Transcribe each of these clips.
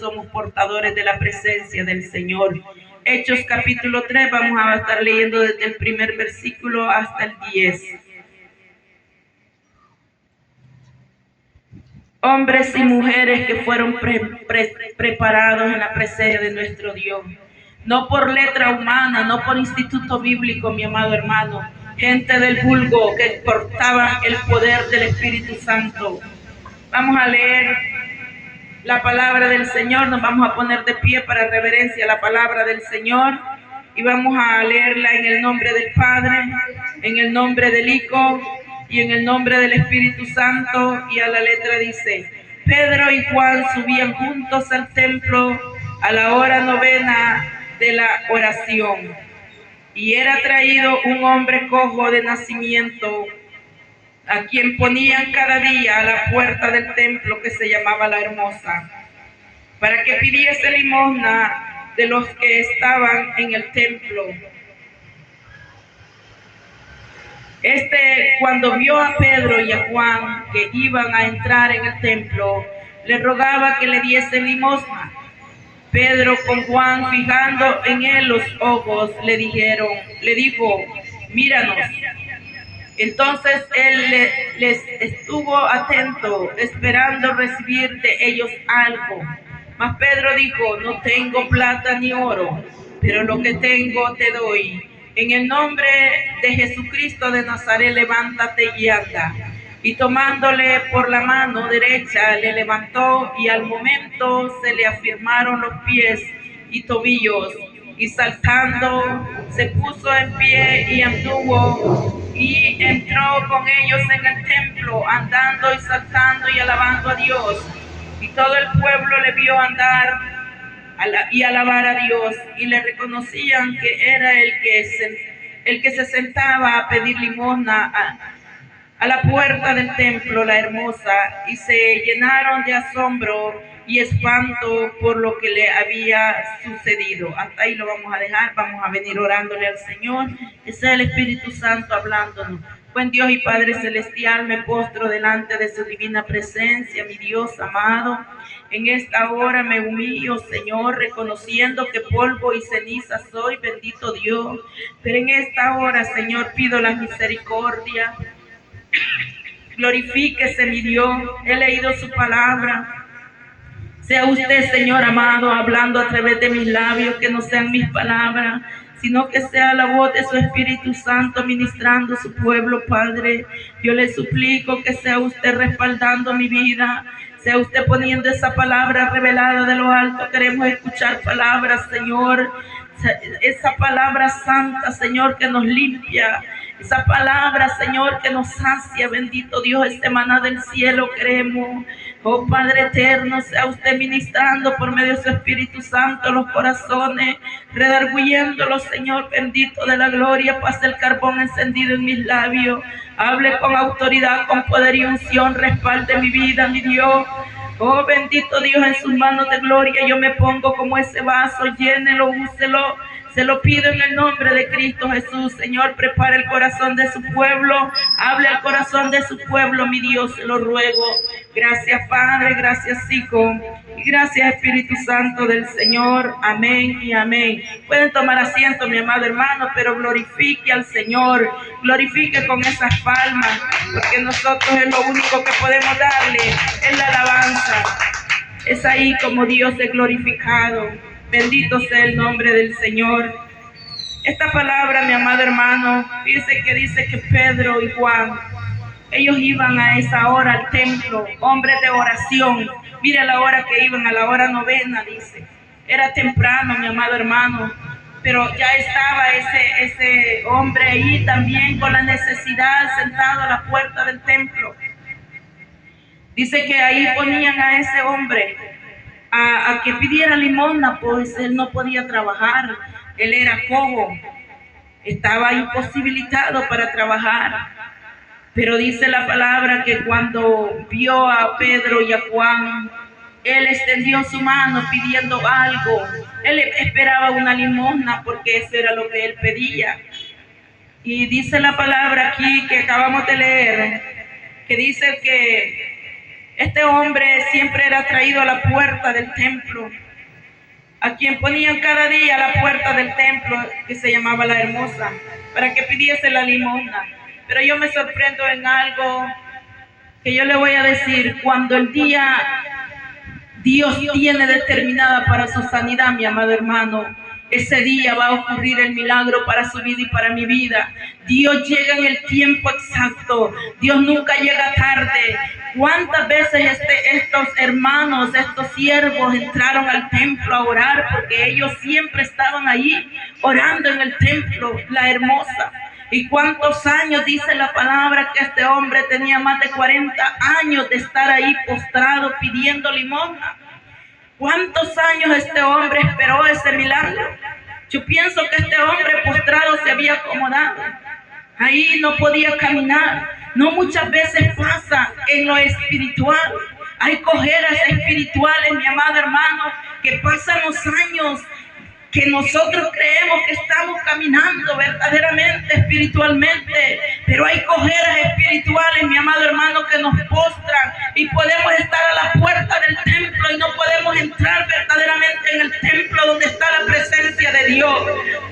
somos portadores de la presencia del Señor. Hechos capítulo 3, vamos a estar leyendo desde el primer versículo hasta el 10. Hombres y mujeres que fueron preparados en la presencia de nuestro Dios. No por letra humana, no por instituto bíblico, mi amado hermano. Gente del vulgo que portaba el poder del Espíritu Santo. Vamos a leer la palabra del Señor. Nos vamos a poner de pie para reverencia a la palabra del Señor. Y vamos a leerla en el nombre del Padre, en el nombre del Hijo y en el nombre del Espíritu Santo. Y a la letra dice: Pedro y Juan subían juntos al templo a la hora novena de la oración. Y era traído un hombre cojo de nacimiento, a quien ponían cada día a la puerta del templo, que se llamaba La Hermosa, para que pidiese limosna de los que estaban en el templo. Cuando vio a Pedro y a Juan que iban a entrar en el templo, le rogaba que le diese limosna. Pedro con Juan, fijando en él los ojos, le dijo: míranos. Entonces él les estuvo atento, esperando recibir de ellos algo. Mas Pedro dijo: no tengo plata ni oro, pero lo que tengo te doy. En el nombre de Jesucristo de Nazaret, levántate y anda. Y tomándole por la mano derecha, le levantó, y al momento se le afirmaron los pies y tobillos. Y saltando, se puso en pie y anduvo, y entró con ellos en el templo, andando y saltando y alabando a Dios. Y todo el pueblo le vio andar y alabar a Dios, y le reconocían que era el que se sentaba a pedir limosna a la puerta del templo, La Hermosa, y se llenaron de asombro y espanto por lo que le había sucedido. Hasta ahí lo vamos a dejar. Vamos a venir orándole al Señor, que sea el Espíritu Santo hablándonos. Buen Dios y Padre Celestial, me postro delante de su divina presencia, mi Dios amado. En esta hora me humillo, Señor, reconociendo que polvo y ceniza soy, bendito Dios. Pero en esta hora, Señor, pido la misericordia. Glorifíquese, mi Dios. He leído su palabra. Sea usted, Señor amado, hablando a través de mis labios, que no sean mis palabras, sino que sea la voz de su Espíritu Santo ministrando a su pueblo, Padre. Yo le suplico que sea usted respaldando mi vida, sea usted poniendo esa palabra revelada de lo alto. Queremos escuchar palabras, Señor, esa palabra santa, Señor, que nos limpia, esa palabra, Señor, que nos sacia. Bendito Dios, este maná del cielo queremos. Oh Padre eterno, sea usted ministrando por medio de su Espíritu Santo los corazones, redarguyéndolos, Señor bendito de la gloria. Pase el carbón encendido en mis labios, hable con autoridad, con poder y unción, respalde mi vida, mi Dios. Oh bendito Dios, en sus manos de gloria yo me pongo como ese vaso, llénelo, úselo. Se lo pido en el nombre de Cristo Jesús. Señor, prepara el corazón de su pueblo. Hable al corazón de su pueblo, mi Dios, se lo ruego. Gracias, Padre, gracias, Hijo, y gracias, Espíritu Santo del Señor. Amén y amén. Pueden tomar asiento, mi amado hermano, pero glorifique al Señor. Glorifique con esas palmas, porque nosotros es lo único que podemos darle, es la alabanza. Es ahí como Dios es glorificado. Bendito sea el nombre del Señor. Esta palabra, mi amado hermano, dice que Pedro y Juan, ellos iban a esa hora al templo, hombres de oración. Mire la hora que iban, a la hora novena, dice. Era temprano, mi amado hermano, pero ya estaba ese hombre ahí también con la necesidad, sentado a la puerta del templo. Dice que ahí ponían a ese hombre a que pidiera limosna, pues él no podía trabajar, él era cojo, estaba imposibilitado para trabajar. Pero dice la palabra que cuando vio a Pedro y a Juan, él extendió su mano pidiendo algo. Él esperaba una limosna, porque eso era lo que él pedía. Y dice la palabra aquí que acabamos de leer, que dice Este hombre siempre era traído a la puerta del templo, a quien ponían cada día a la puerta del templo, que se llamaba La Hermosa, para que pidiese la limosna. Pero yo me sorprendo en algo que yo le voy a decir. Cuando el día Dios tiene determinada para su sanidad, mi amado hermano, ese día va a ocurrir el milagro para su vida y para mi vida. Dios llega en el tiempo exacto. Dios nunca llega tarde. ¿Cuántas veces estos hermanos, estos siervos entraron al templo a orar? Porque ellos siempre estaban ahí orando en el templo, La Hermosa. ¿Y cuántos años dice la palabra que este hombre tenía? Más de 40 años de estar ahí postrado pidiendo limosna. ¿Cuántos años este hombre esperó ese milagro? Yo pienso que este hombre postrado se había acomodado. Ahí no podía caminar. No muchas veces pasa en lo espiritual. Hay cojeras espirituales, mi amado hermano, que pasan los años, que nosotros creemos que estamos caminando verdaderamente, espiritualmente, pero hay cojeras espirituales, mi amado hermano, que nos postran y podemos estar a la puerta del templo y no podemos entrar verdaderamente en el templo donde está la presencia de Dios.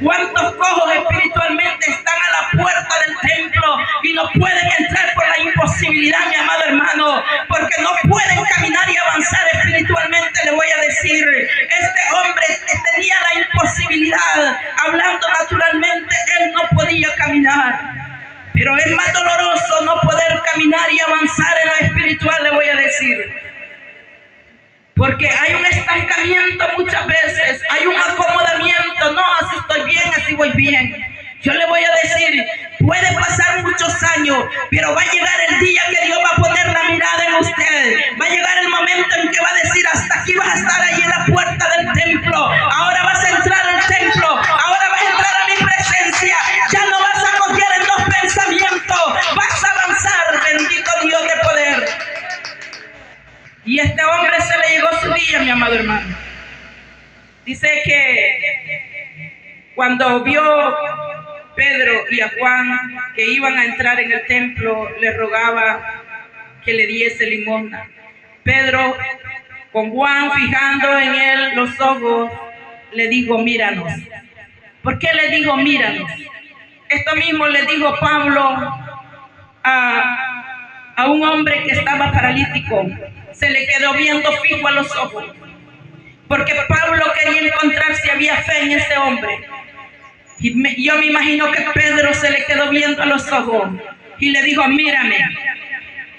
¿Cuántos cojos espiritualmente están a la puerta del templo y no pueden entrar por la imposibilidad, mi amado hermano? Porque no pueden caminar y avanzar espiritualmente. Le voy a decir, este hombre tenía la imposibilidad, hablando naturalmente, él no podía caminar. Pero es más doloroso no poder caminar y avanzar en lo espiritual, le voy a decir. Porque hay un estancamiento muchas veces, hay un acomodamiento. No, así estoy bien, así voy bien. Yo le voy a decir, puede pasar muchos años, pero va a llegar el día que Dios va a poner la mirada en usted. Va a llegar el momento en que va a decir, hasta aquí vas a estar ahí en la puerta del templo. Ahora vas a entrar al templo, ahora vas a entrar a mi presencia. Ya no vas a coger en los pensamientos, vas a avanzar, bendito Dios de poder. Y este hombre se le llegó su día, mi amado hermano. Dice que cuando vio Pedro y a Juan que iban a entrar en el templo, le rogaba que le diese limosna. Pedro, con Juan fijando en él los ojos, le dijo, míranos. ¿Por qué le dijo, míranos? Esto mismo le dijo Pablo a un hombre que estaba paralítico. Se le quedó viendo fijo a los ojos, porque Pablo quería encontrar si había fe en ese hombre. Y yo me imagino que Pedro se le quedó viendo a los ojos y le dijo, mírame,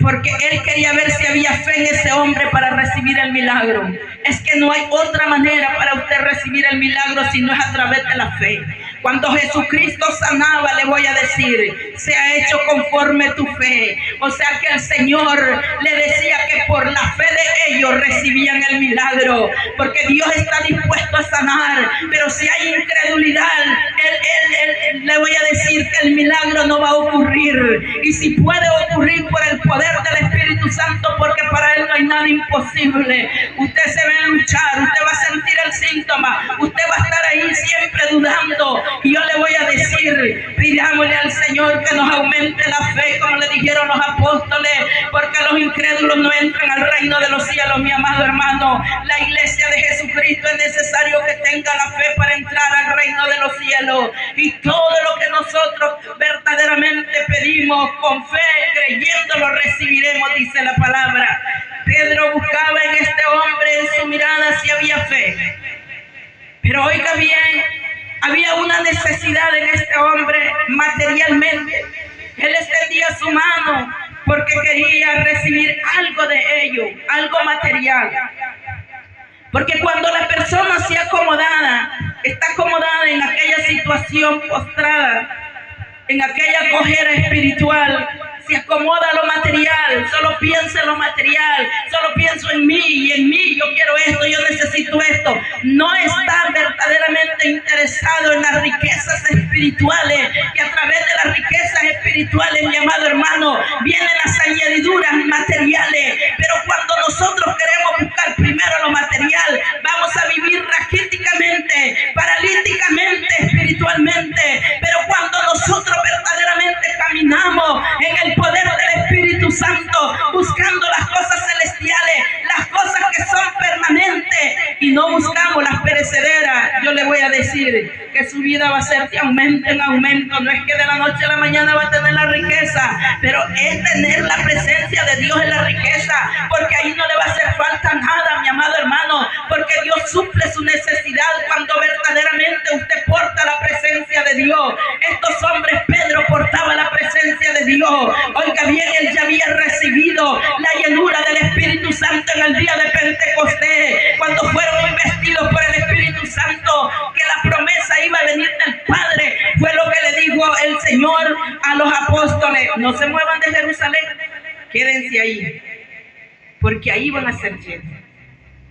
porque él quería ver si había fe en ese hombre para recibir el milagro. Es que no hay otra manera para usted recibir el milagro si no es a través de la fe. Cuando Jesucristo sanaba, le voy a decir, se ha hecho conforme tu fe. O sea que el Señor le decía que por la fe de ellos recibían el milagro. Porque Dios está dispuesto a sanar, pero si hay incredulidad, le voy a decir que el milagro no va a ocurrir. Y si puede ocurrir por el poder del Espíritu Santo, porque para Él no hay nada imposible. Usted se ve luchar, usted va a sentir el síntoma, usted va a estar ahí siempre dudando. Y yo le voy a decir, pidámosle al Señor que nos aumente la fe, como le dijeron los apóstoles, porque los incrédulos no entran al reino de los cielos, mi amado hermano. La iglesia de Jesucristo es necesario que tenga la fe para entrar al reino de los cielos. Y todo lo que nosotros verdaderamente pedimos con fe, creyendo, lo recibiremos, dice la palabra. Pedro buscaba en este hombre, en su mirada, si había fe. Pero oiga bien, había una necesidad en este hombre materialmente. Él extendía su mano porque quería recibir algo de ello, algo material. Porque cuando la persona está acomodada en aquella situación postrada, en aquella cojera espiritual, se acomoda a lo material, solo piensa en lo material, solo pienso en mí, yo quiero esto, yo necesito esto. No está verdaderamente interesado en las riquezas espirituales, y a través de las riquezas espirituales, mi amado hermano, vienen las añadiduras materiales. Pero cuando nosotros queremos buscar primero lo material, vamos a vivir raquíticamente, paralíticamente, espiritualmente. Pero cuando nosotros verdaderamente caminamos en el poder del Espíritu Santo, buscando las cosas celestiales, no buscamos las perecederas, yo le voy a decir que su vida va a ser de aumento en aumento. No es que de la noche a la mañana va a tener la riqueza, pero es tener la presencia de Dios en la riqueza, porque ahí no le va a hacer falta nada, mi amado hermano, porque Dios suple su necesidad cuando verdaderamente usted porta la presencia de Dios. Estos hombres, Pedro portaba la presencia de Dios. Oiga bien, él ya había recibido la llenura del Espíritu Santo en el día de Pentecostés, cuando fueron investidos por el Espíritu Santo, que la promesa iba a venir del Padre. Fue lo que le dijo el Señor a los apóstoles: no se muevan de Jerusalén, quédense ahí, porque ahí van a ser llenos.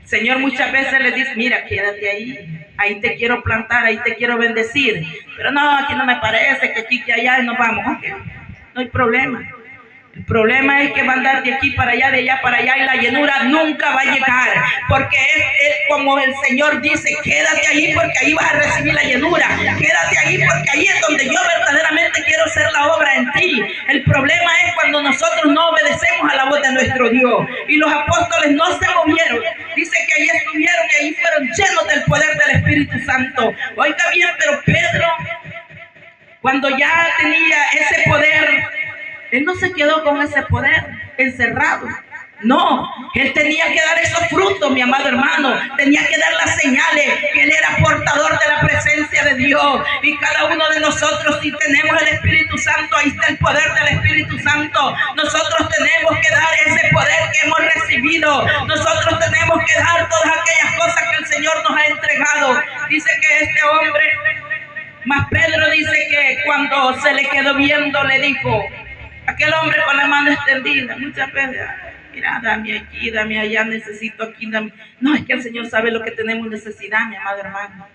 El Señor muchas veces les dice: mira, quédate ahí, ahí te quiero plantar, ahí te quiero bendecir, pero no, aquí no me parece, que aquí, que allá, y nos vamos. Okay, no hay problema. El problema es que va a andar de aquí para allá, de allá para allá, y la llenura nunca va a llegar, porque es como el Señor dice: quédate ahí porque ahí vas a recibir la llenura, quédate ahí porque ahí es donde yo verdaderamente quiero hacer la obra en ti. El problema es cuando nosotros no obedecemos a la voz de nuestro Dios, y los apóstoles no se movieron. Dice que ahí estuvieron y ahí fueron llenos del poder del Espíritu Santo. Oiga bien, pero Pedro, cuando ya tenía ese poder, él no se quedó con ese poder encerrado. No, él tenía que dar esos frutos, mi amado hermano. Tenía que dar las señales que él era portador de la presencia de Dios. Y cada uno de nosotros, si tenemos el Espíritu Santo, ahí está el poder del Espíritu Santo. Nosotros tenemos que dar ese poder que hemos recibido. Nosotros tenemos que dar todas aquellas cosas que el Señor nos ha entregado. Dice que este hombre, más Pedro dice que cuando se le quedó viendo, le dijo, aquel hombre con la mano extendida, muchas veces: mira, dame aquí, dame allá, necesito aquí, dame. No, es que el Señor sabe lo que tenemos necesidad, mi amado hermano.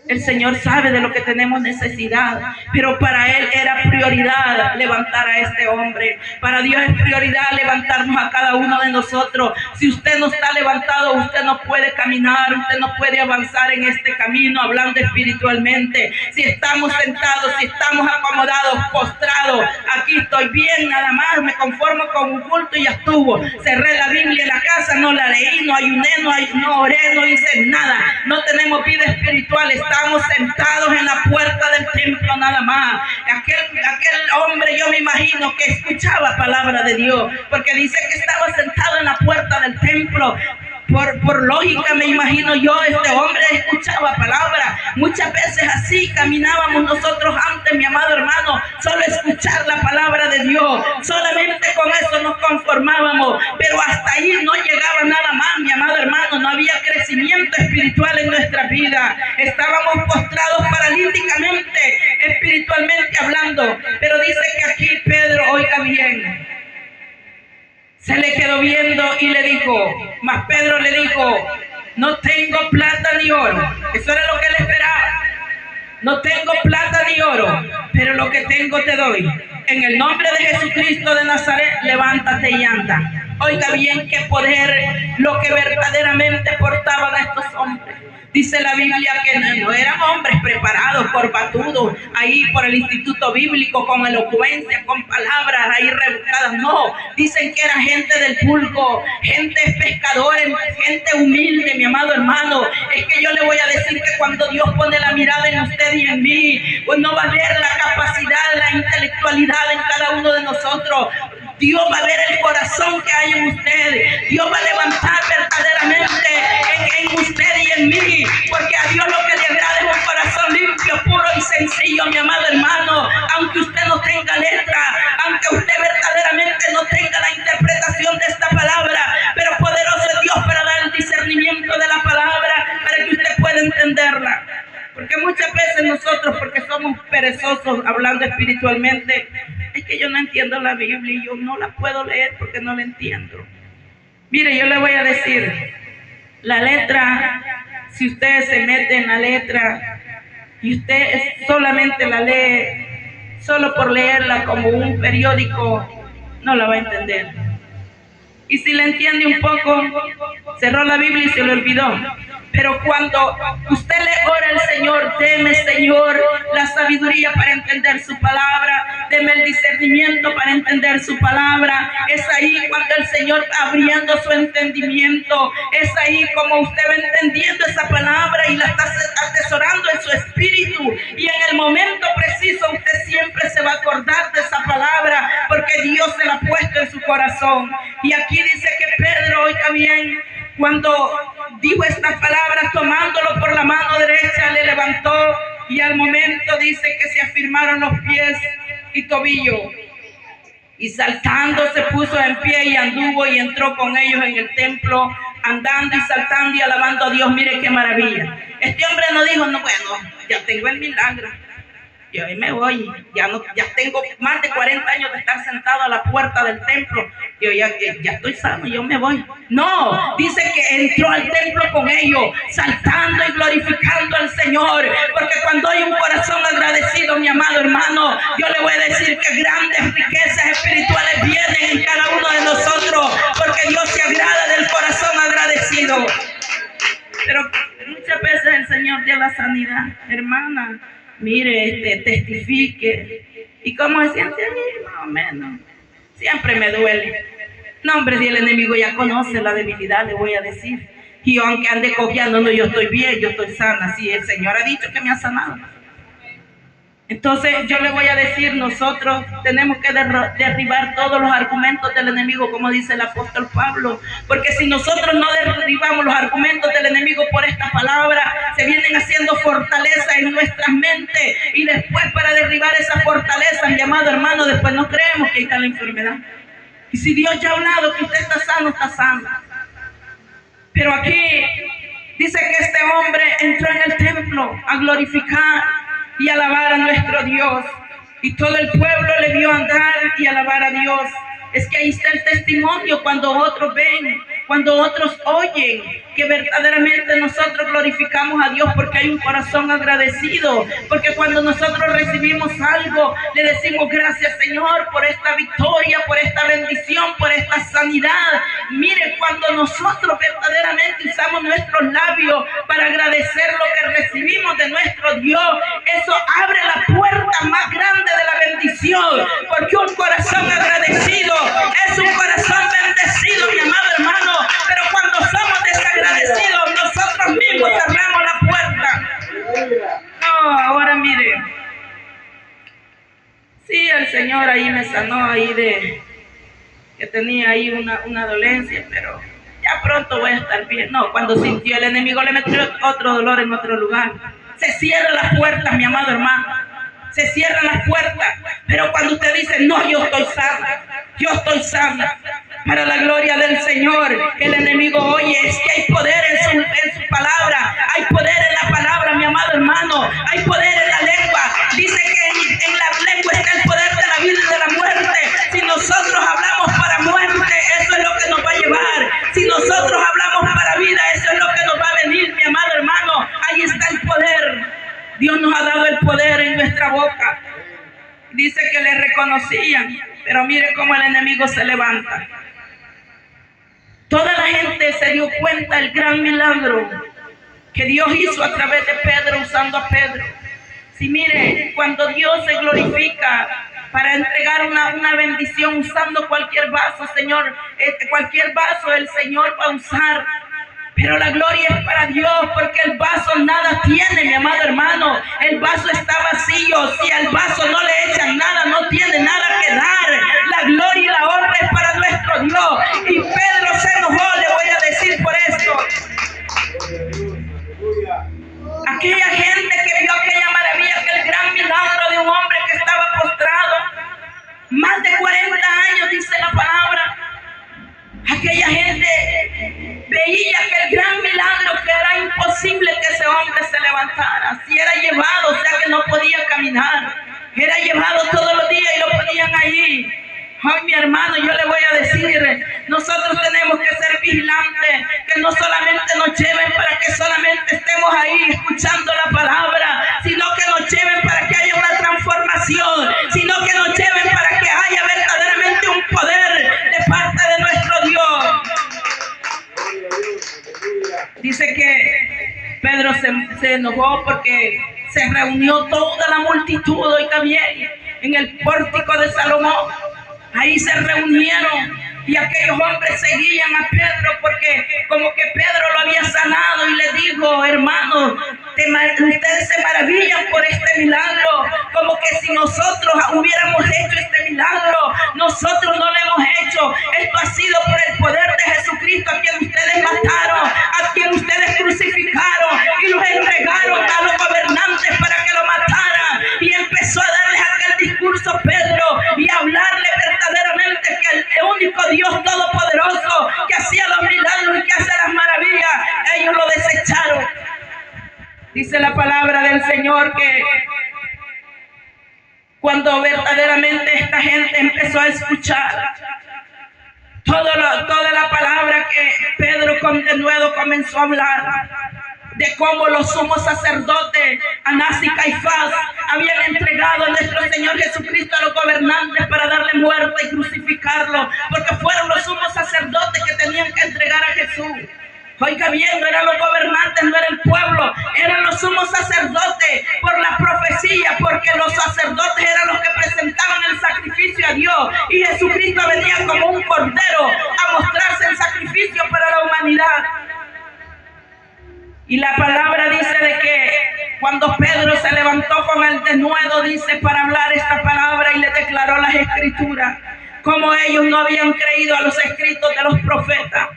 El Señor sabe de lo que tenemos necesidad, pero para Él era prioridad levantar a este hombre. Para Dios es prioridad levantarnos a cada uno de nosotros. Si usted no está levantado, usted no puede caminar, usted no puede avanzar en este camino, hablando espiritualmente. Si estamos sentados, si estamos acomodados, postrados, aquí estoy bien, nada más, me conformo con un culto y ya estuvo. Cerré la Biblia en la casa, no la leí, no ayuné, no oré, no hice nada. No tenemos vida espiritual, estamos sentados en la puerta del templo nada más. Aquel hombre, yo me imagino que escuchaba palabra de Dios, porque dice que estaba sentado en la puerta del templo. Por lógica me imagino yo, este hombre escuchaba palabra. Muchas veces así caminábamos nosotros antes, mi amado hermano, solo escuchar la palabra de Dios, solamente con eso nos conformábamos, pero hasta ahí no llegaba nada más, mi amado hermano. No había crecimiento espiritual en nuestra vida, estábamos postrados paralíticamente, espiritualmente hablando. Pero dice que aquí Pedro, oiga bien, se le quedó viendo y le dijo, mas Pedro le dijo: no tengo plata ni oro. Eso era lo que él esperaba. No tengo plata ni oro, pero lo que tengo te doy. En el nombre de Jesucristo de Nazaret, levántate y anda. Oiga bien qué poder lo que verdaderamente portaban estos hombres. Dice la Biblia que no eran hombres preparados, corbatudos, ahí por el instituto bíblico, con elocuencia, con palabras ahí rebuscadas. No, dicen que era gente del pulco, gente pescadora, gente humilde, mi amado hermano. Es que yo le voy a decir que cuando Dios pone la mirada en usted y en mí, pues no va a ver la capacidad, la intelectualidad en cada uno de nosotros. Dios va a ver el corazón que hay en usted. Dios va a levantar verdaderamente en usted y en mí, porque a Dios lo que le agrada es un corazón limpio, puro y sencillo, mi amado hermano. Aunque usted no tenga letra, aunque usted verdaderamente no tenga la interpretación de esta palabra, pero poderoso es Dios para dar el discernimiento de la palabra, para que usted pueda entenderla. Porque muchas veces nosotros, porque somos perezosos hablando espiritualmente, es que yo no entiendo la Biblia y yo no la puedo leer porque no la entiendo. Mire, yo le voy a decir, la letra, si usted se mete en la letra y usted solamente la lee, solo por leerla como un periódico, no la va a entender. Y si la entiende un poco, cerró la Biblia y se le olvidó. Pero cuando usted le ora al Señor, deme, Señor, la sabiduría para entender su palabra, Deme el discernimiento para entender su palabra. Es ahí cuando el Señor va abriendo su entendimiento. Es ahí como usted va entendiendo esa palabra y la está atesorando en su espíritu. Y en el momento preciso usted siempre se va a acordar de esa palabra porque Dios se la ha puesto en su corazón. Y aquí dice que Pedro, oiga bien, cuando dijo estas palabras, tomándolo por la mano derecha, le levantó y al momento dice que se afirmaron los pies y tobillo. Y saltando se puso en pie y anduvo y entró con ellos en el templo, andando y saltando y alabando a Dios. Mire qué maravilla. Este hombre no dijo, no, bueno, ya tengo el milagro, yo ahí me voy, ya tengo más de 40 años de estar sentado a la puerta del templo, yo ya estoy sano, yo me voy. No, dice que entró al templo con ellos, saltando y glorificando al Señor, porque cuando hay un corazón agradecido, mi amado hermano, yo le voy a decir que grandes riquezas espirituales vienen en cada uno de nosotros, porque Dios se agrada del corazón agradecido. Pero muchas veces el Señor dio la sanidad, hermana. Mire, testifique. ¿Y cómo se siente? Más o menos. Siempre me duele. No, hombre, si el enemigo ya conoce la debilidad, le voy a decir. Y yo, aunque ande cojeando, no, yo estoy bien, yo estoy sana. Sí, el Señor ha dicho que me ha sanado. Entonces yo le voy a decir, nosotros tenemos que derribar todos los argumentos del enemigo, como dice el apóstol Pablo, porque si nosotros no derribamos los argumentos del enemigo por esta palabra, se vienen haciendo fortaleza en nuestras mentes, y después para derribar esa fortaleza, mi amado hermano, después no creemos que ahí está la enfermedad. Y si Dios ya ha hablado que usted está sano, está sano. Pero aquí dice que este hombre entró en el templo a glorificar y alabar a nuestro Dios, y todo el pueblo le vio andar y alabar a Dios. Es que ahí está el testimonio, cuando otros ven, cuando otros oyen, que verdaderamente nosotros glorificamos a Dios porque hay un corazón agradecido, porque cuando nosotros recibimos algo, le decimos gracias Señor por esta victoria, por esta bendición, por esta sanidad. Mire, cuando nosotros verdaderamente usamos nuestros labios para agradecer lo que recibimos de nuestro Dios, eso abre la puerta más grande de la bendición, porque un corazón agradecido es un corazón bendecido, mi amado hermano. Pero cuando somos desagradecidos, nosotros mismos cerramos la puerta. No, ahora mire, sí, el Señor ahí me sanó ahí de que tenía ahí una dolencia, pero ya pronto voy a estar bien. No, cuando sintió el enemigo le metió otro dolor en otro lugar. Se cierran las puertas, mi amado hermano. Se cierran las puertas. Pero cuando usted dice, no, yo estoy sana, yo estoy sana, para la gloria del Señor, el enemigo oye, es que hay poder en su palabra, hay poder en la palabra, mi amado hermano, hay poder en la lengua. Dice que en la lengua está el poder de la vida y de la muerte. Si nosotros hablamos para muerte, eso es lo que nos va a llevar. Si nosotros hablamos para vida, eso es lo que nos va a venir, mi amado hermano. Ahí está el poder. Dios nos ha dado el poder en nuestra boca. Dice que le reconocían, pero mire cómo el enemigo se levanta. Toda la gente se dio cuenta del gran milagro que Dios hizo a través de Pedro, usando a Pedro. Si mire, cuando Dios se glorifica para entregar una bendición usando cualquier vaso, Señor, cualquier vaso el Señor va a usar. Pero la gloria es para Dios, porque el vaso nada tiene, mi amado hermano. El vaso está vacío. Si al vaso no le echan nada, no tiene nada que dar. La gloria y la honra es para nuestro Dios. Y Pedro se enojó, le voy a decir por esto. Aquella gente que vio aquella maravilla, aquel gran milagro de un hombre que estaba postrado, más de 40 años, dice la palabra. Aquella gente veía que el gran milagro, que era imposible que ese hombre se levantara. Si era llevado, o sea que no podía caminar, era llevado todos los días y lo ponían allí. Ay, mi hermano, yo le voy a decir, nosotros tenemos que ser vigilantes, que no solamente nos lleven para que solamente estemos ahí escuchando la palabra, sino que nos lleven para que haya una transformación, sino que nos lleven para que haya verdaderamente un poder de parte de nuestro Dios. Dice que Pedro se enojó porque se reunió toda la multitud, oiga bien. en el pórtico de Salomón. Ahí se reunieron y aquellos hombres seguían a Pedro porque como que Pedro lo había sanado y le dijo: hermanos, ustedes se maravillan por este milagro, como que si nosotros hubiéramos hecho este milagro. Nosotros no lo hemos hecho. Esto ha sido por el poder de Jesucristo, a quien ustedes mataron, a quien ustedes crucificaron y los entregaron a los gobernantes para que lo mataran. Y empezó a darles aquel discurso Pedro y a hablarle verdaderamente que el único Dios todopoderoso que hacía los milagros y que hace las maravillas, ellos lo desecharon. Dice la palabra del Señor que cuando verdaderamente esta gente empezó a escuchar toda la palabra que Pedro de nuevo comenzó a hablar, de cómo los sumos sacerdotes, Anás y Caifás, habían entregado a nuestro Señor Jesucristo a los gobernantes para darle muerte y crucificarlo, porque fueron los sumos sacerdotes que tenían que entregar a Jesús. Oiga bien, no eran los gobernantes, no era el pueblo, eran los sumos sacerdotes por la profecía, porque los sacerdotes eran los que presentaban el sacrificio a Dios y Jesucristo venía como un cordero a mostrarse el sacrificio para la humanidad. Y la palabra dice de que cuando Pedro se levantó con el denuedo, dice, para hablar esta palabra y le declaró las escrituras, como ellos no habían creído a los escritos de los profetas,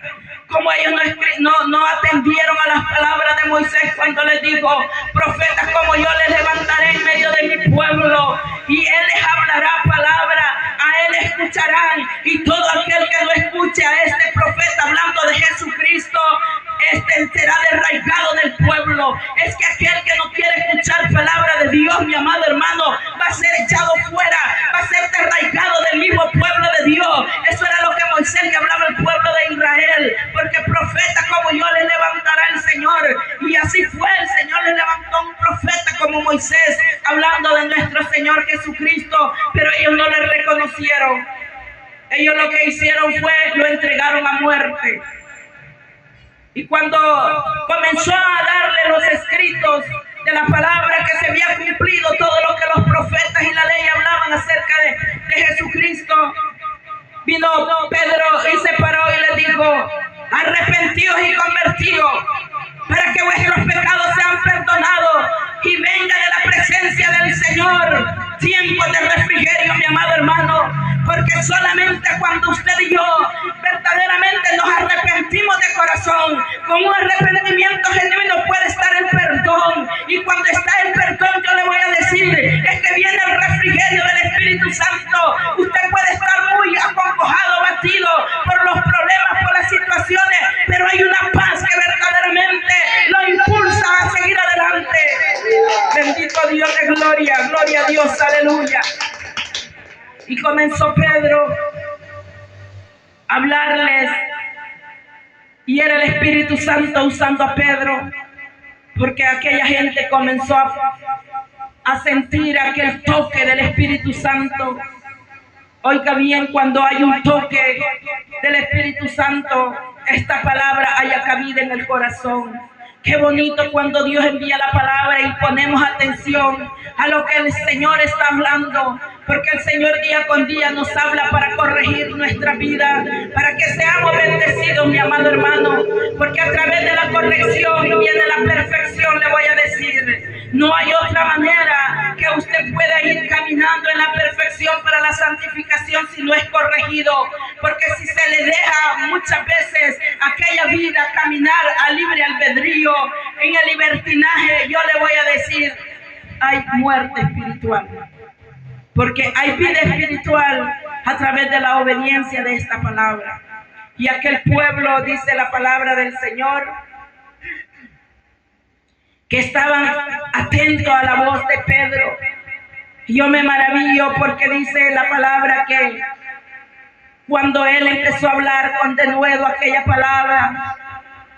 como ellos no atendieron a las palabras de Moisés cuando les dijo: profetas como yo les levantaré en medio de mi pueblo y él les hablará palabra, a él escucharán, y todo aquel que no escuche a este profeta hablando de Jesucristo, será desarraigado del pueblo. Es que aquel que no quiere escuchar palabra de Dios, mi amado hermano, va a ser echado fuera, va a ser desarraigado del mismo pueblo de Dios. Eso era lo que Moisés le hablaba al pueblo de Israel, porque profeta como yo les levantará el Señor. Y así fue, el Señor les levantó un profeta como Moisés, hablando de nuestro Señor Jesucristo, pero ellos no le reconocieron. Ellos lo que hicieron fue, lo entregaron a muerte. Y cuando comenzó a darle los escritos de la palabra, que se había cumplido todo lo que los profetas y la ley hablaban acerca de Jesucristo, vino Pedro y se paró y le dijo: arrepentíos y convertíos para que vuestros pecados sean perdonados y venga de la presencia del Señor tiempo de refrigerio, mi amado hermano. Porque solamente cuando usted y yo verdaderamente nos arrepentimos de corazón, con un arrepentimiento genuino puede estar el perdón. Y cuando está el perdón, yo le voy a decir, es que viene el refrigerio del Espíritu Santo. Usted puede estar muy acongojado, batido por los problemas, por las situaciones, pero hay una paz que verdaderamente lo impulsa a seguir adelante. Bendito Dios de gloria, gloria a Dios, aleluya. Y comenzó Pedro a hablarles, y era el Espíritu Santo usando a Pedro, porque aquella gente comenzó a sentir aquel toque del Espíritu Santo. Oiga bien, cuando hay un toque del Espíritu Santo, esta palabra haya cabida en el corazón. Qué bonito cuando Dios envía la palabra y ponemos atención a lo que el Señor está hablando, porque el Señor día con día nos habla para corregir nuestra vida, para que seamos bendecidos, mi amado hermano, porque a través de la corrección viene la perfección. Le voy a decir, no hay otra manera que usted pueda ir caminando en la perfección para la santificación si no es corregido, porque si se le deja muchas veces aquella vida caminar a libre albedrío, en el libertinaje, yo le voy a decir, hay muerte espiritual, porque hay vida espiritual a través de la obediencia de esta palabra. Y aquel pueblo, dice la palabra del Señor, que estaban atentos a la voz de Pedro. Y yo me maravillo porque dice la palabra que cuando él empezó a hablar con denuedo aquella palabra,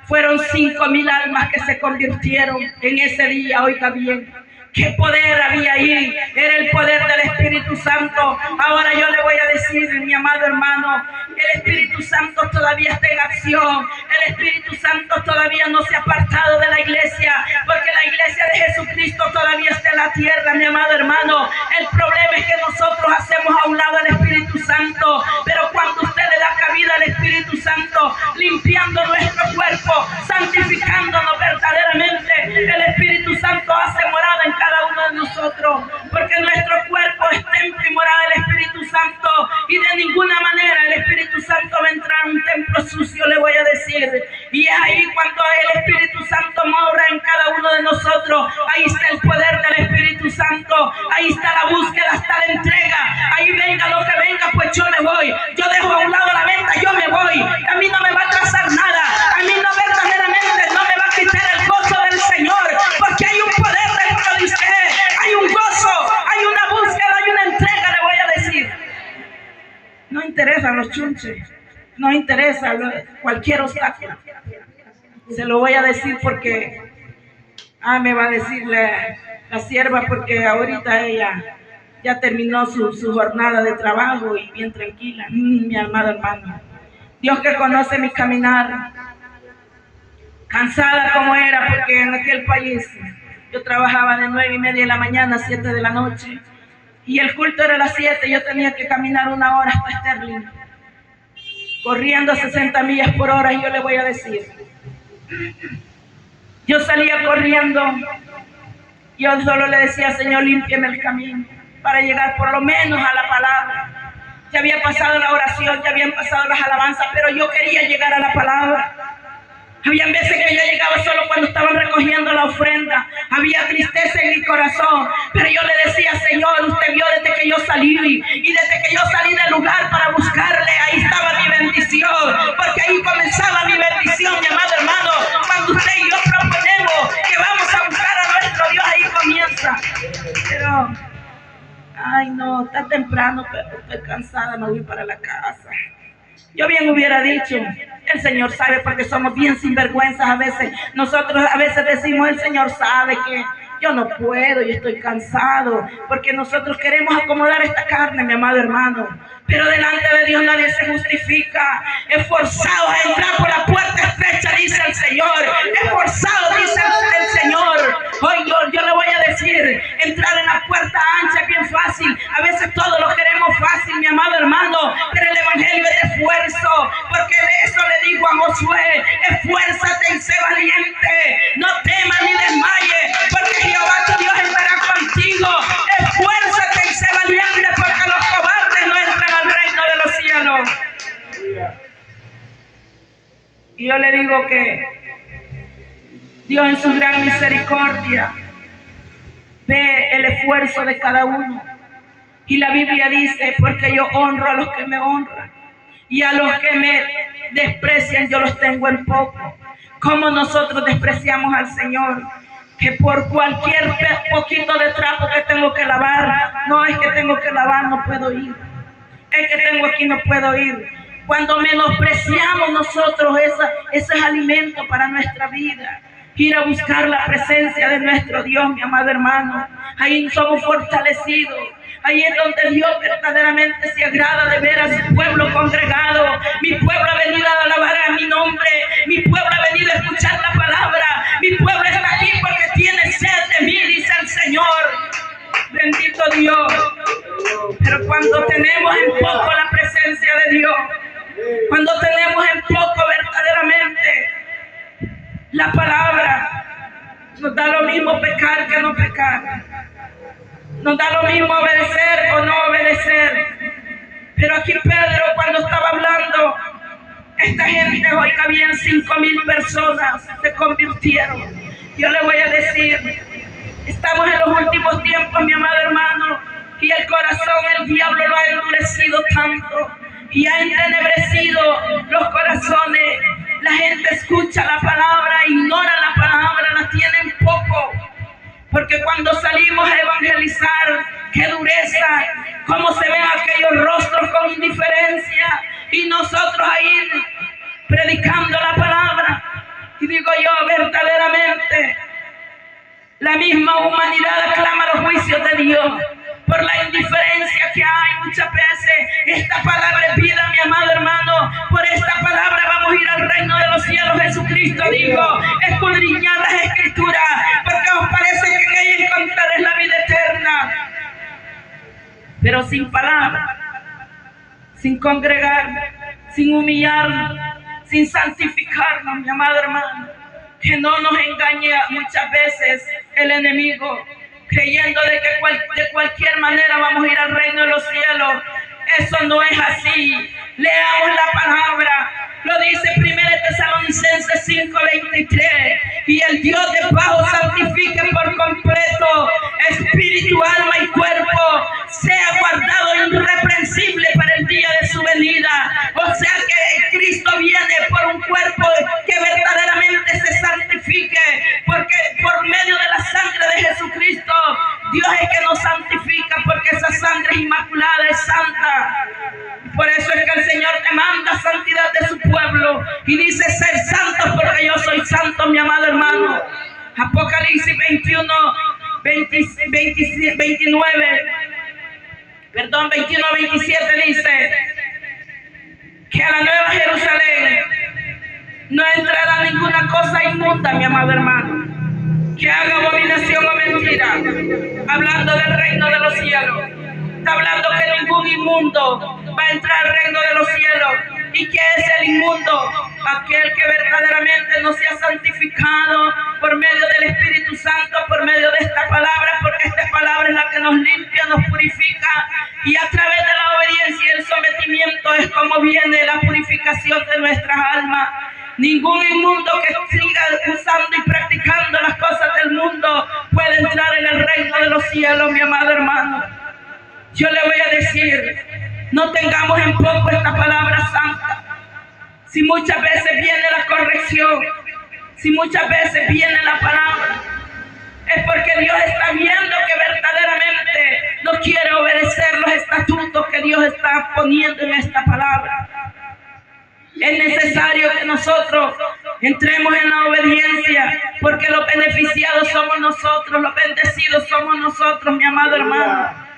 fueron 5,000 almas que se convirtieron en ese día. Oiga bien, qué poder había ahí, era el poder del Espíritu Santo. Ahora yo le voy a decir, mi amado hermano, el Espíritu Santo todavía está en acción. El Espíritu Santo todavía no se ha apartado de la iglesia, porque la iglesia de Jesucristo todavía está en la tierra, mi amado hermano. El problema es que nosotros nosotros, ahí está el poder del Espíritu Santo, ahí está la búsqueda, está la entrega. Ahí venga lo que venga, pues yo me voy. Yo dejo a un lado la venta, yo me voy. A mí no me va a trazar nada. A mí no verdaderamente no me va a quitar el gozo del Señor, porque hay un poder dentro de usted, hay un gozo, hay una búsqueda, hay una entrega, le voy a decir. No interesan los chunches, no interesa cualquier obstáculo. Se lo voy a decir porque me va a decir la sierva, porque ahorita ella ya terminó su jornada de trabajo y bien tranquila. Mi amado hermano, Dios que conoce mi caminar, cansada como era, porque en aquel país yo trabajaba de 9:30 de la mañana a 7 de la noche, y el culto era a las 7. Yo tenía que caminar 1 hora hasta Sterling, corriendo 60 millas por hora. Y yo le voy a decir, yo salía corriendo, yo solo le decía: Señor, límpiame el camino para llegar por lo menos a la palabra. Ya había pasado la oración, ya habían pasado las alabanzas, pero yo quería llegar a la palabra. Habían veces que yo llegaba solo cuando estaban recogiendo la ofrenda. Había tristeza en mi corazón, pero yo le decía: Señor, usted vio desde que yo salí, y desde que yo salí del lugar para buscarle, ahí estaba mi bendición, porque ahí comenzaba mi bendición, mi amado hermano. Cuando usted y yo proponemos que vamos a buscar a nuestro Dios, ahí comienza. Pero, no, está temprano, pero estoy cansada, me voy para la casa. Yo bien hubiera dicho: el Señor sabe, porque somos bien sinvergüenzas a veces. Nosotros a veces decimos: el Señor sabe que yo no puedo, yo estoy cansado, porque nosotros queremos acomodar esta carne, mi amado hermano. Pero delante de Dios nadie se justifica. Esforzados a entrar por la puerta estrecha, dice el Señor. Esforzados, dice el Señor. Hoy yo le voy a decir: entrar en la puerta ancha es bien fácil. A veces todos lo queremos fácil, mi amado hermano, pero el evangelio es de esfuerzo, porque eso le digo a Josué: esfuérzate y sé valiente, no temas ni desmayes, porque Jehová tu Dios estará contigo. Esfuérzate y sé valiente, porque los cobardes no entran al reino de los cielos. Y yo le digo que Dios en su gran misericordia ve el esfuerzo de cada uno. Y la Biblia dice: porque yo honro a los que me honran, y a los que me desprecian yo los tengo en poco. Como nosotros despreciamos al Señor, que por cualquier poquito de trapo que tengo que lavar, no es que tengo que lavar, no puedo ir. Es que tengo aquí, no puedo ir. Cuando menospreciamos nosotros, ese es alimento para nuestra vida. Ir a buscar la presencia de nuestro Dios, mi amado hermano. Ahí somos fortalecidos. Ahí es donde Dios verdaderamente se agrada de ver a su pueblo congregado. Mi pueblo ha venido a alabar a mi nombre. Mi pueblo ha venido a escuchar la palabra. Mi pueblo está aquí porque tiene sed de mí, dice el Señor. Bendito Dios. Pero cuando tenemos en poco la presencia de Dios, cuando tenemos en poco verdaderamente la palabra, nos da lo mismo pecar que no pecar. Nos da lo mismo obedecer o no obedecer. Pero aquí Pedro, cuando estaba hablando, esta gente, hoy habían 5,000 personas, se convirtieron. Yo le voy a decir: estamos en los últimos tiempos, mi amado hermano, y el corazón, el diablo lo ha endurecido tanto y ha entenebrecido los corazones. La gente escucha la palabra, ignora la palabra, la tienen poco. Porque cuando salimos a evangelizar, qué dureza, cómo se ven aquellos rostros con indiferencia, y nosotros ahí predicando la palabra. Y digo yo, verdaderamente, la misma humanidad aclama los juicios de Dios por la indiferencia que hay muchas veces. Esta palabra es vida, mi amado hermano. Por esta palabra vamos a ir al reino de los cielos. Jesucristo dijo: escudriñad las escrituras, porque os parece que en ella encontraréis la vida eterna. Pero sin palabra, sin congregar, sin humillarnos, sin santificarnos, mi amado hermano, que no nos engañe muchas veces el enemigo, creyendo de que de cualquier manera vamos a ir al reino de los cielos. Eso no es así. Leamos la palabra. Lo dice 1 Tesalonicenses 5:23. Y el Dios de paz os santifique por Dios es que nos santifica, porque esa sangre inmaculada es santa. Por eso es que el Señor demanda santidad de su pueblo y dice: ser santos porque yo soy santo, mi amado hermano. Apocalipsis 21, 21, 27 dice que a la nueva Jerusalén no entrará ninguna cosa inmunda, mi amado hermano, que haga abominación o mentira, hablando del reino de los cielos. Está hablando que ningún inmundo va a entrar al reino de los cielos. ¿Y qué es el inmundo? Aquel que verdaderamente no se ha santificado por medio del Espíritu Santo, por medio de esta palabra, porque esta palabra es la que nos limpia, nos purifica, y a través de la obediencia y el sometimiento es como viene la purificación de nuestras almas. Ningún inmundo que siga usando y practicando las cosas del mundo puede entrar en el reino de los cielos, mi amado hermano. Yo le voy a decir, no tengamos en poco esta palabra santa. Si muchas veces viene la corrección, si muchas veces viene la palabra, es porque Dios está viendo que verdaderamente no quiere obedecer los estatutos que Dios está poniendo en esta palabra. Es necesario que nosotros entremos en la obediencia, porque los beneficiados somos nosotros, los bendecidos somos nosotros, mi amado hermano.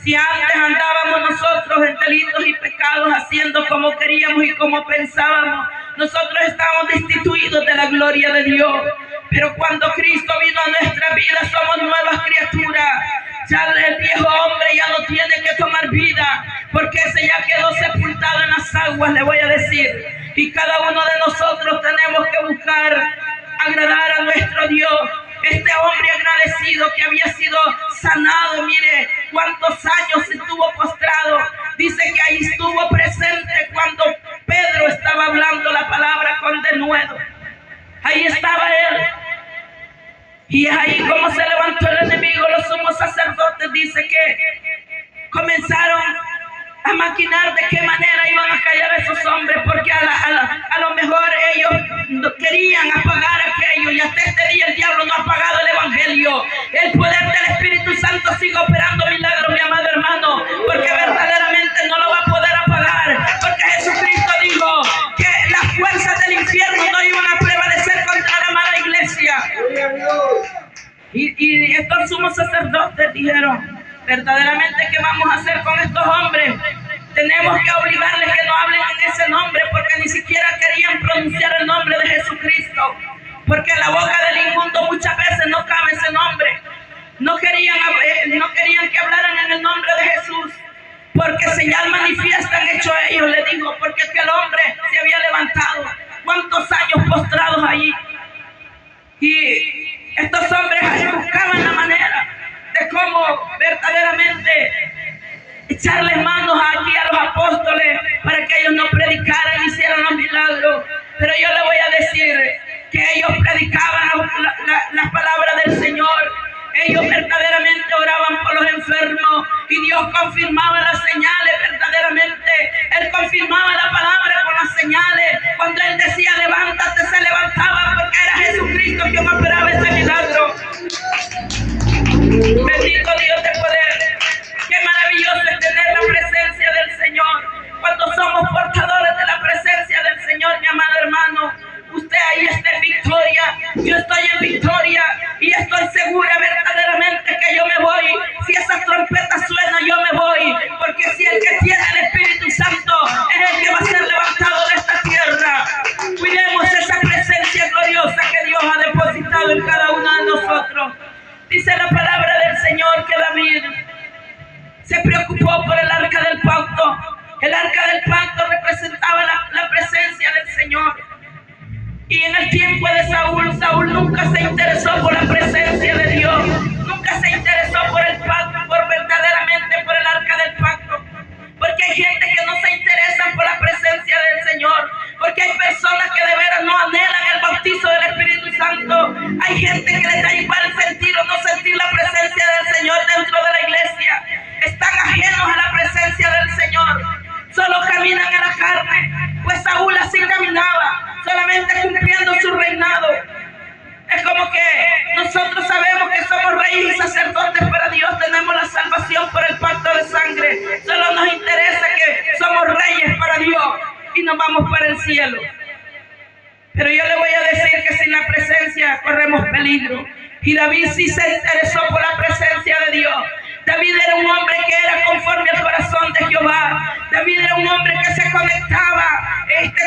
Si antes andábamos nosotros en delitos y pecados, haciendo como queríamos y como pensábamos, nosotros estábamos destituidos de la gloria de Dios. Pero cuando Cristo vino a nuestra vida, somos nuevas criaturas. Ya el viejo hombre ya no tiene que tomar vida, porque ese ya quedó sepultado en las aguas, le voy a decir. Y cada uno de nosotros tenemos que buscar agradar a nuestro Dios. Este hombre agradecido que había sido sanado, mire cuántos años estuvo postrado. Dice que ahí estuvo presente cuando Pedro estaba hablando la palabra con denuedo. Ahí estaba él. Y es ahí como se levantó el enemigo. Los sumos sacerdotes dice que comenzaron a maquinar de qué manera iban a callar a esos hombres, porque a lo mejor ellos querían apagar aquello, y hasta este día el diablo no ha apagado el evangelio. El poder del Espíritu Santo sigue operando milagros, mi amado hermano, porque verdaderamente no lo va a poder apagar, porque Jesucristo dijo que las fuerzas del infierno no iban a prevalecer contra la amada iglesia. Y estos sumos sacerdotes dijeron: verdaderamente, ¿qué vamos a hacer con estos hombres? Tenemos que obligarles que no hablen en ese nombre, porque ni siquiera querían pronunciar el nombre de Jesucristo, porque en la boca del inmundo muchas veces no cabe ese nombre. No querían que hablaran en el nombre de Jesús, porque señal manifiesta han hecho ellos, le digo, porque es que el hombre se había levantado. ¿Cuántos años postrados allí? Y estos hombres buscaban la manera de cómo verdaderamente echarles manos aquí a los apóstoles para que ellos no predicaran y hicieran los milagros. Pero yo le voy a decir que ellos predicaban las palabras del Señor. Ellos verdaderamente oraban por los enfermos y Dios confirmaba las señales verdaderamente. Él confirmaba la palabra con las señales. Cuando Él decía levántate, se levantaba, porque era Jesucristo quien operaba ese milagro. Bendito Dios de poder. Qué maravilloso es tener la presencia del Señor. Cuando somos portadores de la presencia del Señor, mi amado hermano, usted ahí está en victoria, yo estoy en victoria, y estoy segura verdaderamente que yo me voy. Si esas trompetas suenan, yo me voy, porque si el que tiene el Espíritu Santo es el que va a ser levantado de esta tierra. Cuidemos esa presencia gloriosa que Dios ha depositado en cada uno de nosotros. Dice la palabra del Señor que David se preocupó por el arca del pacto. El arca del pacto representaba la presencia del Señor. Y en el tiempo de Saúl, Saúl nunca se interesó por la presencia de Dios. Nunca se interesó por el pacto, verdaderamente por el arca del pacto. Porque hay gente que no se interesa por la presencia del Señor. Porque hay personas que de veras no anhelan el bautizo del Espíritu Santo. Hay gente que les da igual sentir o no sentir la presencia del Señor dentro de la iglesia. Están ajenos a la presencia del Señor. Solo caminan en la carne. Pues Saúl así caminaba, solamente cumpliendo su reinado. Es como que nosotros nos vamos para el cielo. Pero yo le voy a decir que sin la presencia corremos peligro. Y David sí se interesó por la presencia de Dios. David era un hombre que era conforme al corazón de Jehová. David era un hombre que se conectaba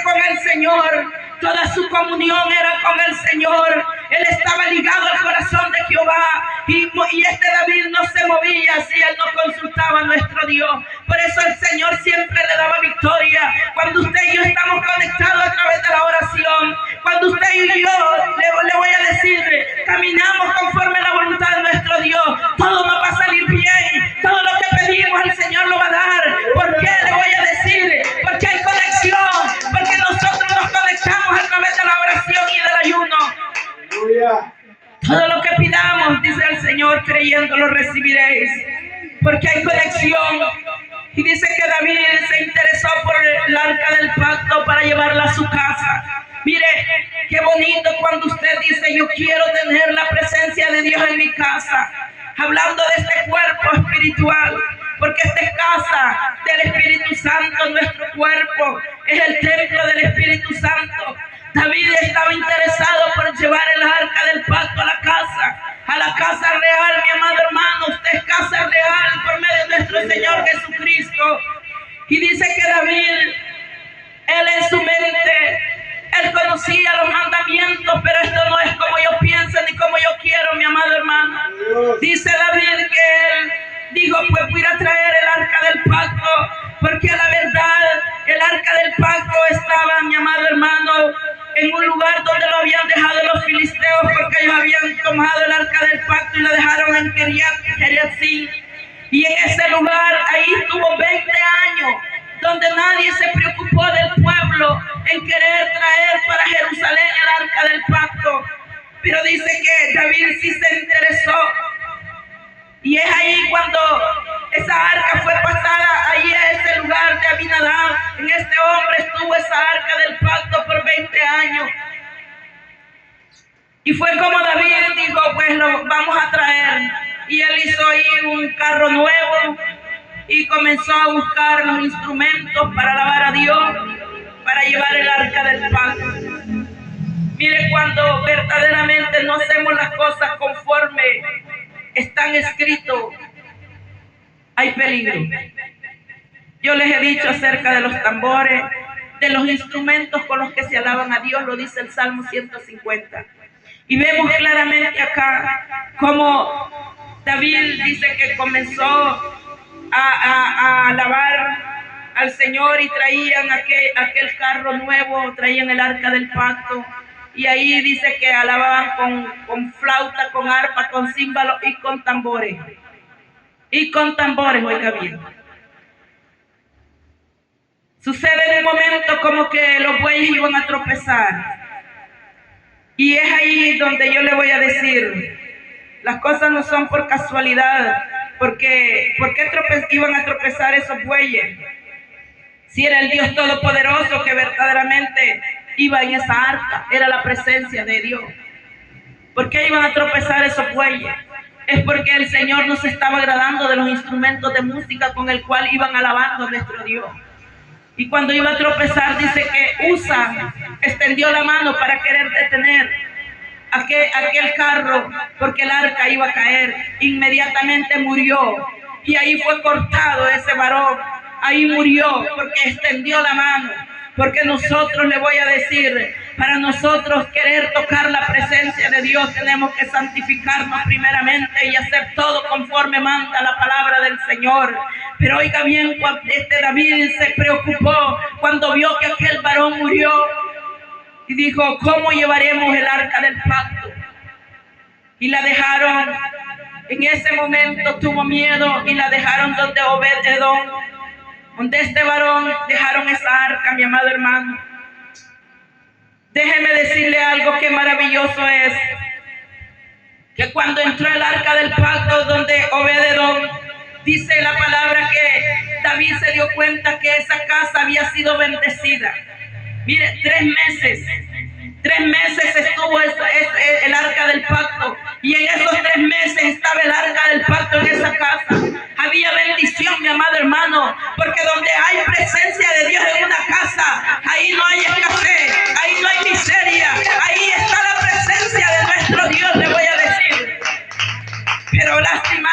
con el Señor. Toda su comunión era con el Señor. Él estaba ligado al corazón de Jehová. Y este David no se movía si él no consultaba a nuestro Dios. Por eso el Señor siempre le daba victoria. Cuando usted y yo estamos conectados a través de la oración, cuando usted y yo, le voy a decir, caminamos conforme a la voluntad de nuestro Dios, todo nos va a salir bien. Todo lo que pedimos el Señor lo va a dar. ¿Por qué? Le voy a decir, porque hay conexión, porque nosotros nos conectamos a través de la oración y del ayuno. Todo lo que pidamos, dice el Señor, creyendo lo recibiréis, porque hay conexión. Y dice que David se interesó por el arca del pacto para llevarla a su casa. Mire, qué bonito cuando usted dice, yo quiero tener la presencia de Dios en mi casa. Hablando de este cuerpo espiritual, porque esta es casa del Espíritu Santo. Nuestro cuerpo es el templo del Espíritu Santo. David estaba interesado por llevar el arca del pacto a la casa real, mi amado hermano. Usted es casa real por medio de nuestro Señor Jesucristo. Y dice que David, él en su mente, él conocía los mandamientos, pero esto no es como yo pienso ni como yo quiero, mi amado hermano. Dice David que él dijo, pues voy a traer el arca del pacto, porque a la verdad el arca del pacto estaba, mi amado hermano, en un lugar donde lo habían dejado los filisteos, porque ellos habían tomado el arca del pacto y la dejaron en Kiriat-Jearim. Y en ese lugar, ahí estuvo 20 años, donde nadie se preocupó del pueblo en querer traer para Jerusalén el arca del pacto. Pero dice que David sí se interesó. Y es ahí cuando esa arca fue pasada, ahí a ese lugar de Abinadab. En este hombre estuvo esa arca del pacto por 20 años. Y fue como David dijo, pues lo vamos a traer. Y él hizo ahí un carro nuevo y comenzó a buscar los instrumentos para alabar a Dios, para llevar el arca del pacto. Mire, cuando verdaderamente no hacemos las cosas conforme están escritos, hay peligro. Yo les he dicho acerca de los tambores, de los instrumentos con los que se alaban a Dios, lo dice el Salmo 150. Y vemos claramente acá cómo David dice que comenzó a alabar al Señor y traían aquel carro nuevo, traían el arca del pacto. Y ahí dice que alababan con flauta, con arpa, con címbalos y con tambores. Y con tambores, oiga bien. Sucede en un momento como que los bueyes iban a tropezar. Y es ahí donde yo le voy a decir, las cosas no son por casualidad. ¿Por qué iban a tropezar esos bueyes? Si era el Dios Todopoderoso que verdaderamente iba en esa arca, era la presencia de Dios. ¿Por qué iban a tropezar esos bueyes? Es porque el Señor no se estaba agradando de los instrumentos de música con el cual iban alabando a nuestro Dios. Y cuando iba a tropezar, dice que Usa extendió la mano para querer detener aquel carro, porque el arca iba a caer. Inmediatamente murió. Y ahí fue cortado ese varón. Ahí murió porque extendió la mano. Porque nosotros, le voy a decir, para nosotros querer tocar la presencia de Dios, tenemos que santificarnos primeramente y hacer todo conforme manda la palabra del Señor. Pero oiga bien, David se preocupó cuando vio que aquel varón murió y dijo, ¿cómo llevaremos el arca del pacto? Y la dejaron, en ese momento tuvo miedo y la dejaron donde Obed-Edom, donde este varón, dejaron esa arca, mi amado hermano. Déjeme decirle algo que maravilloso es, que cuando entró el arca del pacto donde Obed-Edom, dice la palabra que David se dio cuenta que esa casa había sido bendecida. Mire, 3 meses estuvo el arca del pacto, y en esos 3 meses estaba el arca del pacto en esa casa. Había bendición, mi amado hermano, porque donde hay presencia de Dios en una casa, ahí Pero lástima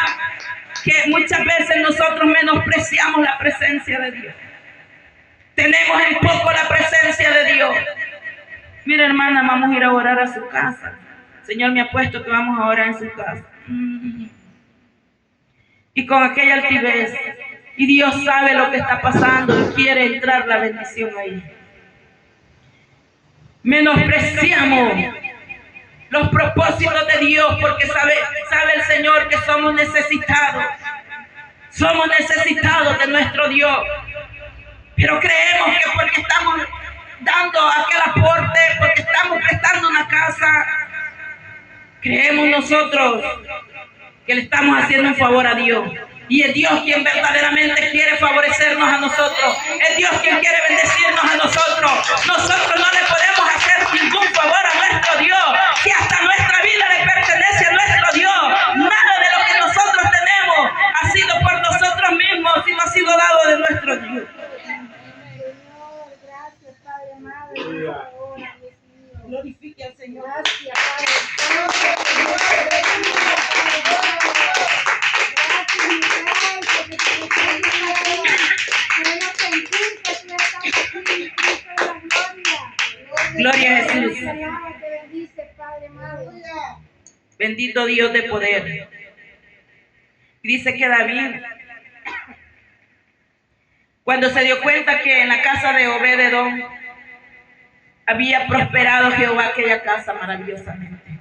que muchas veces nosotros menospreciamos la presencia de Dios. Tenemos en poco la presencia de Dios. Mira, hermana, vamos a ir a orar a su casa. El Señor me ha puesto que vamos a orar en su casa. Y con aquella altivez. Y Dios sabe lo que está pasando y quiere entrar la bendición ahí. Menospreciamos los propósitos de Dios porque sabe el Señor que somos necesitados. Somos necesitados de nuestro Dios. Pero creemos que porque estamos dando aquel aporte, porque estamos prestando una casa, creemos nosotros que le estamos haciendo un favor a Dios. Y es Dios quien verdaderamente quiere favorecernos a nosotros. Es Dios quien quiere bendecirnos a nosotros. Nosotros no le podemos hacer ningún favor a nuestro Dios. Si hasta nuestra vida le pertenece a nuestro Dios. Nada de lo que nosotros tenemos ha sido por nosotros mismos, sino ha sido dado de nuestro Dios. Gracias, Padre amado. Glorifique al Señor. Gracias, Padre. Gloria a Jesús. Bendito Dios de poder. Dice que David, cuando se dio cuenta que en la casa de Obed-edom había prosperado Jehová aquella casa maravillosamente.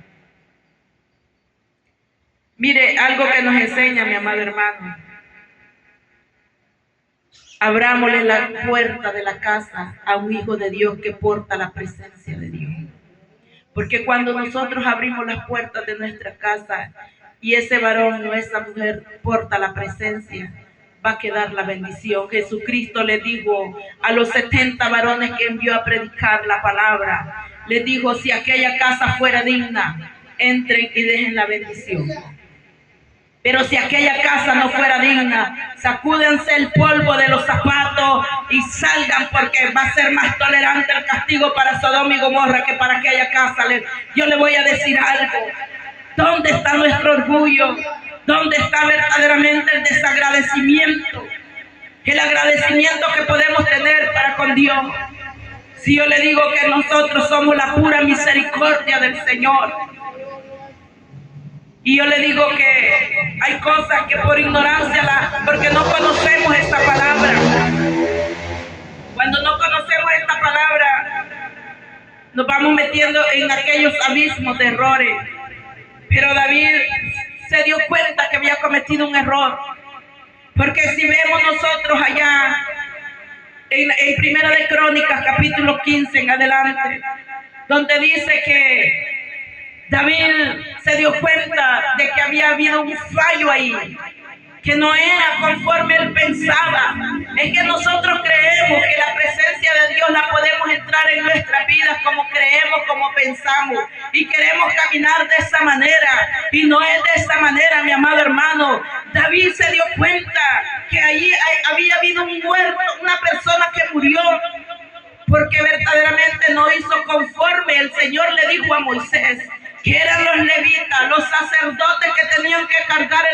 Mire, algo que nos enseña, mi amado hermano. Abrámosle la puerta de la casa a un hijo de Dios que porta la presencia de Dios. Porque cuando nosotros abrimos las puertas de nuestra casa y ese varón o esa mujer porta la presencia, va a quedar la bendición. Jesucristo le dijo a los 70 varones que envió a predicar la palabra, les dijo, si aquella casa fuera digna, entren y dejen la bendición. Pero si aquella casa no fuera digna, sacúdense el polvo de los zapatos y salgan, porque va a ser más tolerante el castigo para Sodoma y Gomorra que para aquella casa. Yo le voy a decir algo. ¿Dónde está nuestro orgullo? ¿Dónde está verdaderamente el desagradecimiento? El agradecimiento que podemos tener para con Dios. Si yo le digo que nosotros somos la pura misericordia del Señor. Y yo le digo que hay cosas que por ignorancia, porque no conocemos esta palabra. Cuando no conocemos esta palabra, nos vamos metiendo en aquellos abismos de errores. Pero David se dio cuenta que había cometido un error. Porque si vemos nosotros allá en Primera de Crónicas, capítulo 15 en adelante, donde dice que David se dio cuenta de que había habido un fallo ahí, que no era conforme él pensaba. Es que nosotros creemos que la presencia de Dios la podemos entrar en nuestras vidas como creemos, como pensamos, y queremos caminar de esa manera, y no es de esa manera, mi amado hermano. David se dio cuenta que allí había habido un muerto, una persona que murió, porque verdaderamente no hizo conforme el Señor le dijo a Moisés, que eran los levitas, los sacerdotes que tenían que cargar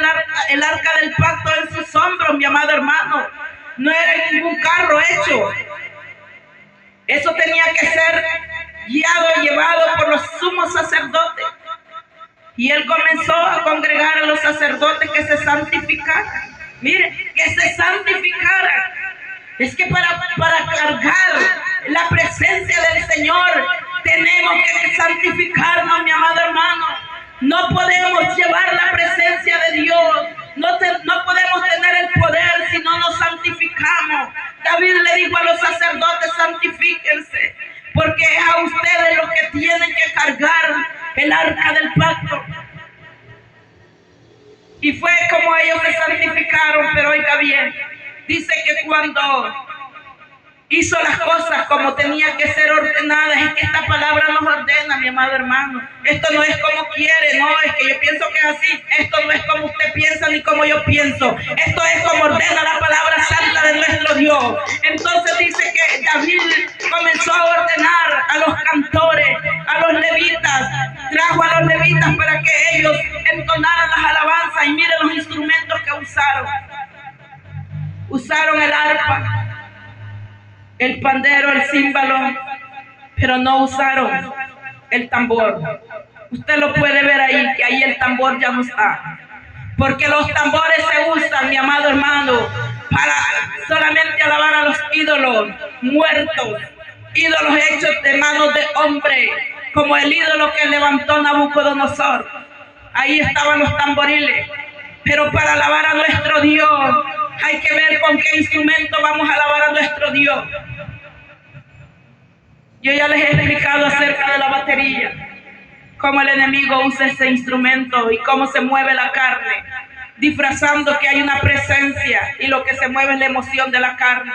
el arca del pacto en sus hombros, mi amado hermano. No era ningún carro hecho. Eso tenía que ser guiado y llevado por los sumos sacerdotes. Y él comenzó a congregar a los sacerdotes que se santificaran. Mire, que se santificaran. Es que para cargar la presencia del Señor tenemos que santificarnos, mi amado hermano. No podemos llevar la presencia de Dios. No podemos tener el poder si no nos santificamos. David le dijo a los sacerdotes, santifíquense, porque es a ustedes los que tienen que cargar el arca del pacto. Y fue como ellos se santificaron, pero oiga bien, dice que cuando hizo las cosas como tenía que ser ordenadas, es que esta palabra nos ordena, mi amado hermano. Esto no es como quiere, no, es que yo pienso que es así. Esto no es como usted piensa ni como yo pienso. Esto es como ordena la palabra santa de nuestro Dios. Entonces dice que David comenzó a ordenar a los cantores, a los levitas, trajo a los levitas para que ellos entonaran las alabanzas. Y Usaron el arpa, el pandero, el címbalo, pero no usaron el tambor. Usted lo puede ver ahí, que ahí el tambor ya no está. Porque los tambores se usan, mi amado hermano, para solamente alabar a los ídolos muertos, ídolos hechos de manos de hombre, como el ídolo que levantó Nabucodonosor. Ahí estaban los tamboriles. Pero para alabar a nuestro Dios, hay que ver con qué instrumento vamos a alabar a nuestro Dios. Yo ya les he explicado acerca de la batería, cómo el enemigo usa ese instrumento y cómo se mueve la carne, disfrazando que hay una presencia y lo que se mueve es la emoción de la carne.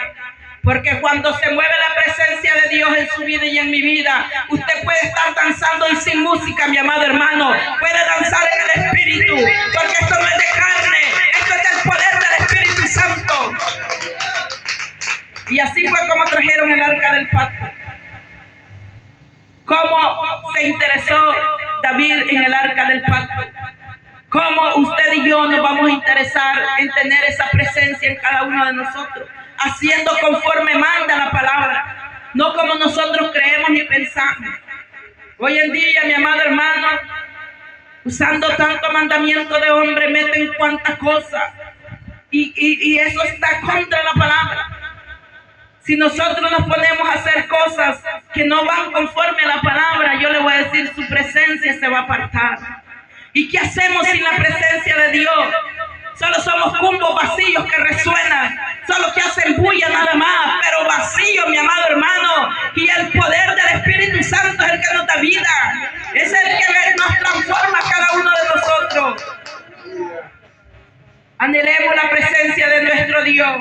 Porque cuando se mueve la presencia de Dios en su vida y en mi vida, usted puede estar danzando y sin música, mi amado hermano, puede danzar en el Espíritu, porque esto no es de carne, esto es del poder del Espíritu Santo. Y así fue como trajeron el arca del pacto. Cómo se interesó David en el arca del pacto. Cómo usted y yo nos vamos a interesar en tener esa presencia en cada uno de nosotros, haciendo conforme manda la palabra, no como nosotros creemos ni pensamos. Hoy en día, mi amado hermano, usando tanto mandamiento de hombre, meten cuantas cosas y eso está contra la palabra. Si nosotros nos ponemos a hacer cosas que no van conforme a la palabra, yo le voy a decir, su presencia se va a apartar. ¿Y qué hacemos sin la presencia de Dios? Solo somos cumbos vacíos que resuenan, solo que hacen bulla nada más, pero vacío, mi amado hermano. Y el poder del Espíritu Santo es el que nos da vida, es el que nos transforma a cada uno de nosotros. Anhelemos la presencia de nuestro Dios.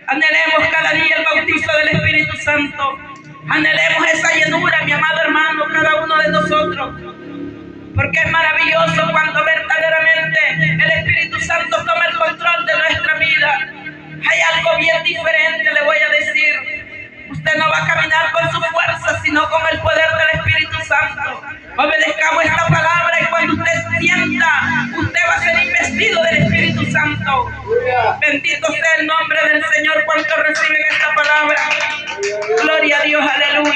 Anhelemos cada día el bautizo del Espíritu Santo. Anhelemos esa llenura, mi amado hermano, cada uno de nosotros. Porque es maravilloso cuando verdaderamente el Espíritu Santo toma el control de nuestra vida. Hay algo bien diferente, le voy a decir. Usted no va a caminar con su fuerza, sino con el poder del Espíritu Santo. Obedezcamos esta palabra y cuando usted sienta, usted va a ser investido del Espíritu Santo. Bendito sea el nombre del Señor. ¿Cuántos reciben esta palabra? Gloria a Dios, aleluya.